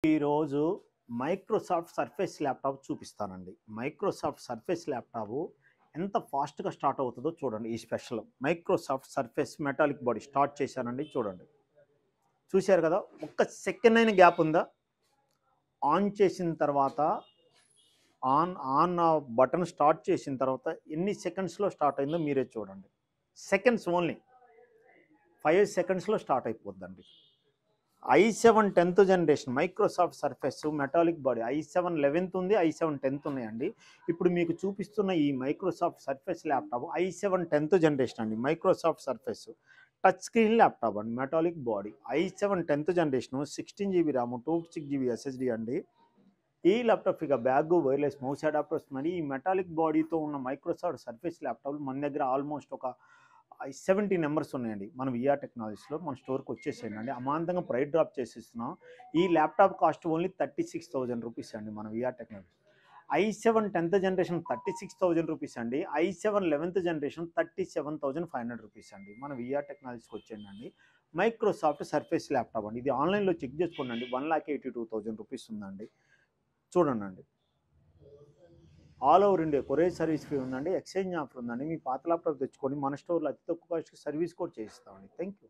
ఈరోజు Microsoft Surface laptop చూపిస్తానండి. Microsoft Surface laptop ఎంత ఫాస్ట్‌గా స్టార్ట్ అవుతుందో చూడండి. ఈ special Microsoft Surface metallic body start చేశానండి చూడండి. చూశారు కదా! ఒక్క సెకండ్ అయిన గ్యాప్ ఉందా? ఆన్ చేసిన తర్వాత ఆన్ ఆన్ బటన్ స్టార్ట్ చేసిన తర్వాత ఎన్ని సెకండ్స్‌లో స్టార్ట్ అయిందో మీరే చూడండి. సెకండ్స్ ఓన్లీ 5 సెకండ్స్‌లో స్టార్ట్ అయిపోద్దండి. i7 10th generation Microsoft Surface metallic body i7 11th ఉంది, i7 10th ఉన్నాయండి. ఇప్పుడు మీకు చూపిస్తున్న ఈ Microsoft Surface laptop i7 10th generation అండి. Microsoft Surface touch screen laptop అండి. Metallic body i7 10th generation 16 GB RAM 256 GB SSD అండి. ఈ ల్యాప్టాప్ ఇక బ్యాగ్ వైర్లెస్ మౌస్ అడాప్టర్ వస్తుందండి. ఈ మెటాలిక్ బాడీతో ఉన్న మైక్రోసాఫ్ట్ సర్ఫేస్ ల్యాప్టాప్ మన దగ్గర ఆల్మోస్ట్ ఒక 70 నెంబర్స్ ఉన్నాయండి. మన విఆర్ టెక్నాలజీస్‌లో మన స్టోర్‌కి వచ్చేసేయండి. అమాంతంగా ప్రైస్ డ్రాప్ చేసిస్తున్నాం. ఈ ల్యాప్టాప్ కాస్ట్ ఓన్లీ 36,000 రూపీస్ అండి మన VR technology. i7 10th generation 36,000 rupees అండి. i7 11th జనరేషన్ 37,500 రూపీస్ అండి. మన విఆర్ టెక్నాలజీస్‌కి వచ్చేయండి. మైక్రోసాఫ్ట్ సర్ఫేస్ ల్యాప్టాప్ అండి. ఇది ఆన్‌లైన్‌లో చెక్ చేసుకోండి. 1,82,000 రూపీస్ ఉందండి. చూడండి. All over India courier service free ఉందండి. ఎక్స్చేంజ్ ఆఫర్ ఉందండి. మీ పాత ల్యాప్టాప్ తెచ్చుకొని మన స్టోర్‌లో అతి తక్కువ కాస్ట్‌కి సర్వీస్ కూడా చేయిస్తామండి. Thank you.